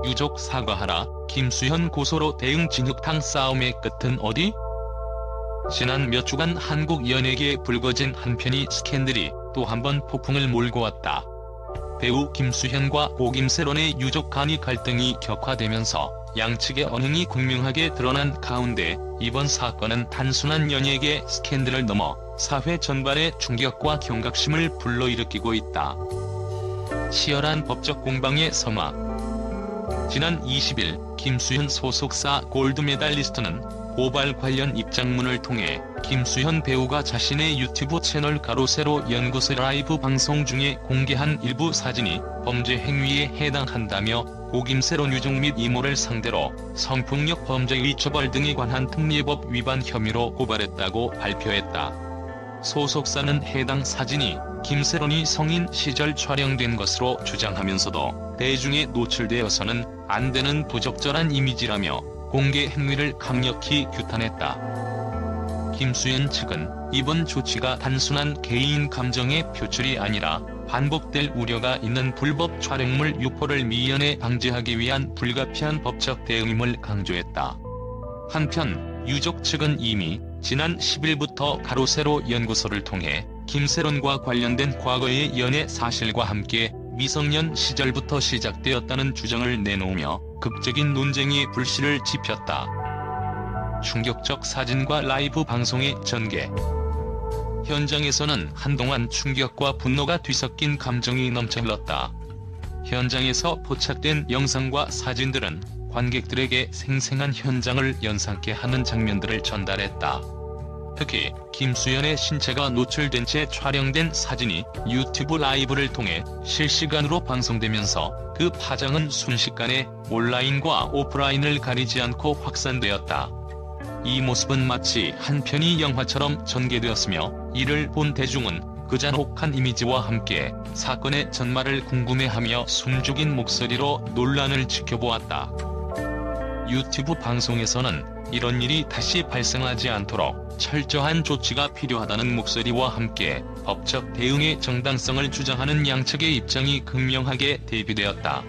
유족 사과하라, 김수현 고소로 대응 진흙탕 싸움의 끝은 어디? 지난 몇 주간 한국 연예계에 불거진 한편의 스캔들이 또 한 번 폭풍을 몰고 왔다. 배우 김수현과 고김세론의 유족 간의 갈등이 격화되면서 양측의 언행이 극명하게 드러난 가운데 이번 사건은 단순한 연예계 스캔들을 넘어 사회 전반의 충격과 경각심을 불러일으키고 있다. 치열한 법적 공방의 서막. 지난 20일 김수현 소속사 골드메달리스트는 고발 관련 입장문을 통해 김수현 배우가 자신의 유튜브 채널 가로세로 연구소 라이브 방송 중에 공개한 일부 사진이 범죄 행위에 해당한다며 고김세론 유족 및 이모를 상대로 성폭력 범죄의 처벌 등에 관한 특례법 위반 혐의로 고발했다고 발표했다. 소속사는 해당 사진이 김세론이 성인 시절 촬영된 것으로 주장하면서도 대중에 노출되어서는 안 되는 부적절한 이미지라며 공개 행위를 강력히 규탄했다. 김수현 측은 이번 조치가 단순한 개인 감정의 표출이 아니라 반복될 우려가 있는 불법 촬영물 유포를 미연에 방지하기 위한 불가피한 법적 대응임을 강조했다. 한편 유족 측은 이미 지난 10일부터 가로세로 연구소를 통해 김세론과 관련된 과거의 연애 사실과 함께 미성년 시절부터 시작되었다는 주장을 내놓으며 극적인 논쟁의 불씨를 지폈다. 충격적 사진과 라이브 방송의 전개. 현장에서는 한동안 충격과 분노가 뒤섞인 감정이 넘쳐 흘렀다. 현장에서 포착된 영상과 사진들은 관객들에게 생생한 현장을 연상케 하는 장면들을 전달했다. 특히 김수현의 신체가 노출된 채 촬영된 사진이 유튜브 라이브를 통해 실시간으로 방송되면서 그 파장은 순식간에 온라인과 오프라인을 가리지 않고 확산되었다. 이 모습은 마치 한 편의 영화처럼 전개되었으며 이를 본 대중은 그 잔혹한 이미지와 함께 사건의 전말을 궁금해하며 숨죽인 목소리로 논란을 지켜보았다. 유튜브 방송에서는 이런 일이 다시 발생하지 않도록 철저한 조치가 필요하다는 목소리와 함께 법적 대응의 정당성을 주장하는 양측의 입장이 극명하게 대비되었다.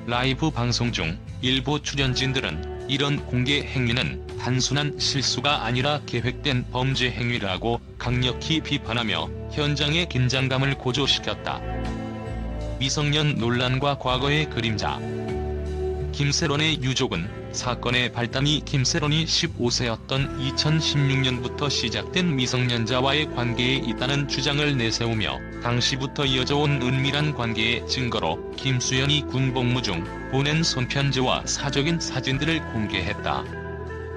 라이브 방송 중 일부 출연진들은 이런 공개 행위는 단순한 실수가 아니라 계획된 범죄 행위라고 강력히 비판하며 현장의 긴장감을 고조시켰다. 미성년 논란과 과거의 그림자. 김세론의 유족은 사건의 발단이 김세론이 15세였던 2016년부터 시작된 미성년자와의 관계에 있다는 주장을 내세우며 당시부터 이어져온 은밀한 관계의 증거로 김수현이 군복무 중 보낸 손편지와 사적인 사진들을 공개했다.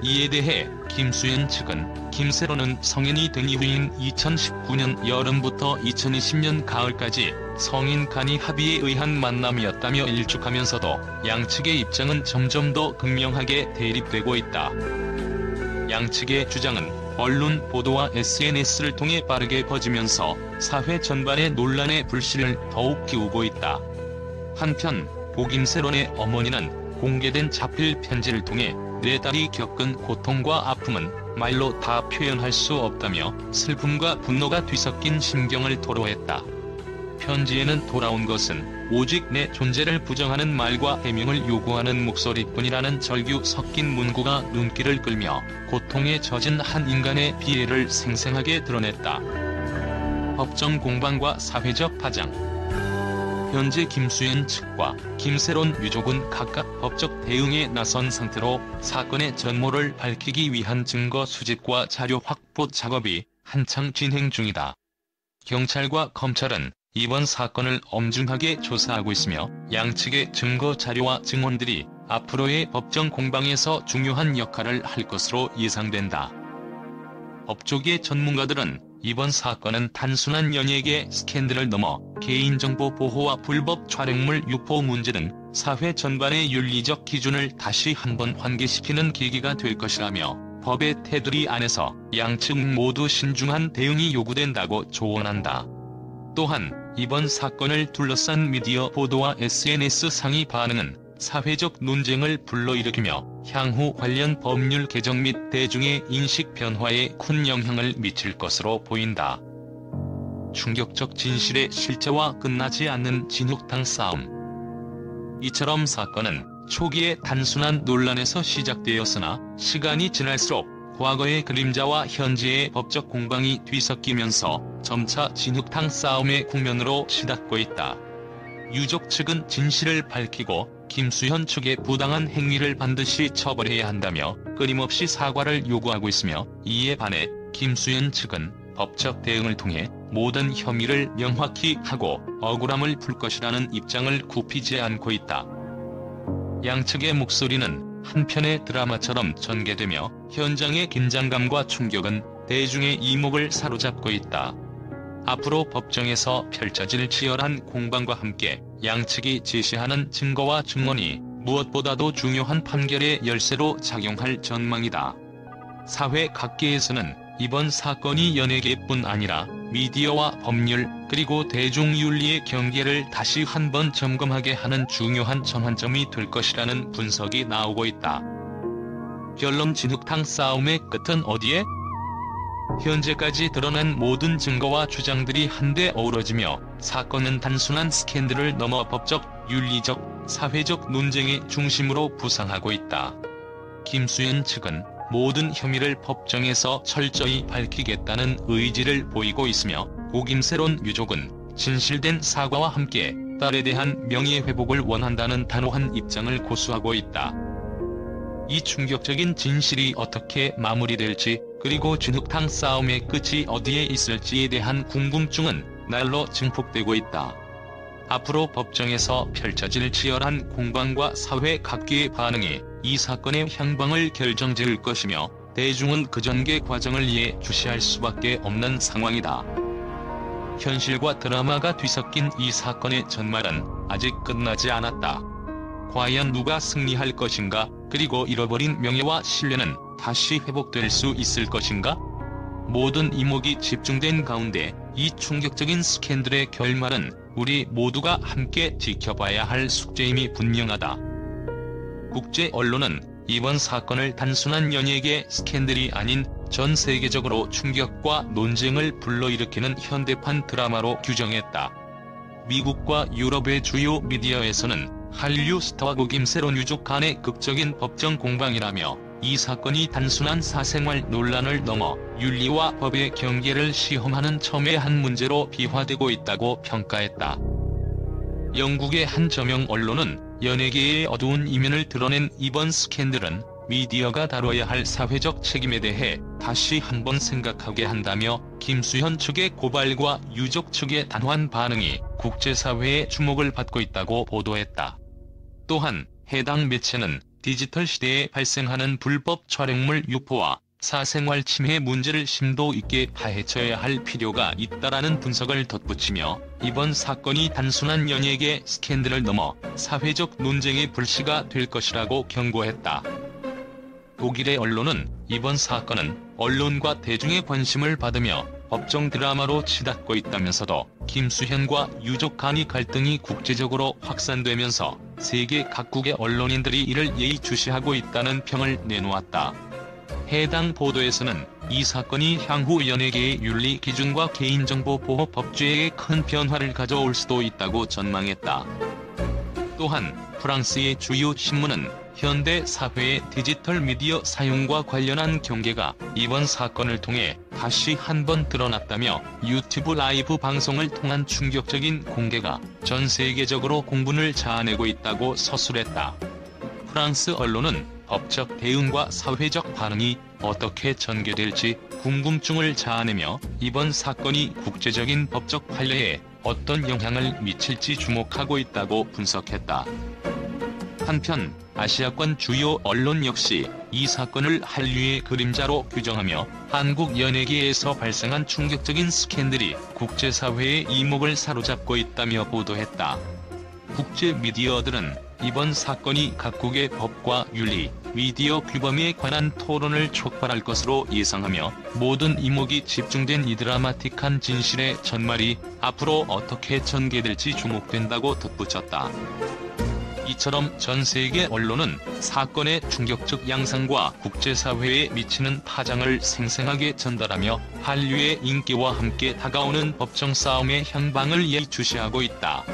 이에 대해 김수현 측은 김세론은 성인이 된 이후인 2019년 여름부터 2020년 가을까지 성인 간의 합의에 의한 만남이었다며 일축하면서도 양측의 입장은 점점 더 극명하게 대립되고 있다. 양측의 주장은 언론 보도와 SNS를 통해 빠르게 퍼지면서 사회 전반의 논란의 불씨를 더욱 피우고 있다. 한편 고김세론의 어머니는 공개된 자필 편지를 통해 내 딸이 겪은 고통과 아픔은 말로 다 표현할 수 없다며 슬픔과 분노가 뒤섞인 심경을 토로했다. 편지에는 돌아온 것은 오직 내 존재를 부정하는 말과 해명을 요구하는 목소리뿐이라는 절규 섞인 문구가 눈길을 끌며 고통에 젖은 한 인간의 비애를 생생하게 드러냈다. 법정 공방과 사회적 파장. 현재 김수현 측과 김세론 유족은 각각 법적 대응에 나선 상태로 사건의 전모를 밝히기 위한 증거 수집과 자료 확보 작업이 한창 진행 중이다. 경찰과 검찰은 이번 사건을 엄중하게 조사하고 있으며 양측의 증거 자료와 증언들이 앞으로의 법정 공방에서 중요한 역할을 할 것으로 예상된다. 법조계 전문가들은 이번 사건은 단순한 연예계 스캔들을 넘어 개인정보 보호와 불법 촬영물 유포 문제 등 사회 전반의 윤리적 기준을 다시 한번 환기시키는 계기가 될 것이라며 법의 테두리 안에서 양측 모두 신중한 대응이 요구된다고 조언한다. 또한 이번 사건을 둘러싼 미디어 보도와 SNS 상의 반응은 사회적 논쟁을 불러일으키며 향후 관련 법률 개정 및 대중의 인식 변화에 큰 영향을 미칠 것으로 보인다. 충격적 진실의 실체와 끝나지 않는 진흙탕 싸움. 이처럼 사건은 초기에 단순한 논란에서 시작되었으나 시간이 지날수록 과거의 그림자와 현재의 법적 공방이 뒤섞이면서 점차 진흙탕 싸움의 국면으로 치닫고 있다. 유족 측은 진실을 밝히고 김수현 측의 부당한 행위를 반드시 처벌해야 한다며 끊임없이 사과를 요구하고 있으며, 이에 반해 김수현 측은 법적 대응을 통해 모든 혐의를 명확히 하고 억울함을 풀 것이라는 입장을 굽히지 않고 있다. 양측의 목소리는 한편의 드라마처럼 전개되며 현장의 긴장감과 충격은 대중의 이목을 사로잡고 있다. 앞으로 법정에서 펼쳐질 치열한 공방과 함께 양측이 제시하는 증거와 증언이 무엇보다도 중요한 판결의 열쇠로 작용할 전망이다. 사회 각계에서는 이번 사건이 연예계뿐 아니라 미디어와 법률 그리고 대중윤리의 경계를 다시 한번 점검하게 하는 중요한 전환점이 될 것이라는 분석이 나오고 있다. 결론: 진흙탕 싸움의 끝은 어디에? 현재까지 드러난 모든 증거와 주장들이 한데 어우러지며 사건은 단순한 스캔들을 넘어 법적, 윤리적, 사회적 논쟁의 중심으로 부상하고 있다. 김수현 측은 모든 혐의를 법정에서 철저히 밝히겠다는 의지를 보이고 있으며, 오김세론 유족은 진실된 사과와 함께 딸에 대한 명예회복을 원한다는 단호한 입장을 고수하고 있다. 이 충격적인 진실이 어떻게 마무리될지, 그리고 진흙탕 싸움의 끝이 어디에 있을지에 대한 궁금증은 날로 증폭되고 있다. 앞으로 법정에서 펼쳐질 치열한 공방과 사회 각계의 반응이 이 사건의 향방을 결정지을 것이며, 대중은 그 전개 과정을 예주시할 수밖에 없는 상황이다. 현실과 드라마가 뒤섞인 이 사건의 전말은 아직 끝나지 않았다. 과연 누가 승리할 것인가? 그리고 잃어버린 명예와 신뢰는 다시 회복될 수 있을 것인가? 모든 이목이 집중된 가운데 이 충격적인 스캔들의 결말은 우리 모두가 함께 지켜봐야 할 숙제임이 분명하다. 국제 언론은 이번 사건을 단순한 연예계 스캔들이 아닌 전 세계적으로 충격과 논쟁을 불러일으키는 현대판 드라마로 규정했다. 미국과 유럽의 주요 미디어에서는 한류 스타와 오김세론 유족 간의 극적인 법정 공방이라며 이 사건이 단순한 사생활 논란을 넘어 윤리와 법의 경계를 시험하는 첨예한 문제로 비화되고 있다고 평가했다. 영국의 한 저명 언론은 연예계의 어두운 이면을 드러낸 이번 스캔들은 미디어가 다뤄야 할 사회적 책임에 대해 다시 한번 생각하게 한다며, 김수현 측의 고발과 유족 측의 단호한 반응이 국제사회의 주목을 받고 있다고 보도했다. 또한 해당 매체는 디지털 시대에 발생하는 불법 촬영물 유포와 사생활 침해 문제를 심도 있게 파헤쳐야 할 필요가 있다라는 분석을 덧붙이며, 이번 사건이 단순한 연예계 스캔들을 넘어 사회적 논쟁의 불씨가 될 것이라고 경고했다. 독일의 언론은 이번 사건은 언론과 대중의 관심을 받으며 법정 드라마로 치닫고 있다면서도, 김수현과 유족 간의 갈등이 국제적으로 확산되면서 세계 각국의 언론인들이 이를 예의주시하고 있다는 평을 내놓았다. 해당 보도에서는 이 사건이 향후 연예계의 윤리 기준과 개인정보 보호 법제에 큰 변화를 가져올 수도 있다고 전망했다. 또한 프랑스의 주요 신문은 현대 사회의 디지털 미디어 사용과 관련한 경계가 이번 사건을 통해 다시 한번 드러났다며, 유튜브 라이브 방송을 통한 충격적인 공개가 전 세계적으로 공분을 자아내고 있다고 서술했다. 프랑스 언론은 법적 대응과 사회적 반응이 어떻게 전개될지 궁금증을 자아내며, 이번 사건이 국제적인 법적 판례에 어떤 영향을 미칠지 주목하고 있다고 분석했다. 한편 아시아권 주요 언론 역시 이 사건을 한류의 그림자로 규정하며, 한국 연예계에서 발생한 충격적인 스캔들이 국제사회의 이목을 사로잡고 있다며 보도했다. 국제 미디어들은 이번 사건이 각국의 법과 윤리, 미디어 규범에 관한 토론을 촉발할 것으로 예상하며, 모든 이목이 집중된 이 드라마틱한 진실의 전말이 앞으로 어떻게 전개될지 주목된다고 덧붙였다. 이처럼 전 세계 언론은 사건의 충격적 양상과 국제사회에 미치는 파장을 생생하게 전달하며 한류의 인기와 함께 다가오는 법정 싸움의 향방을 예주시하고 있다.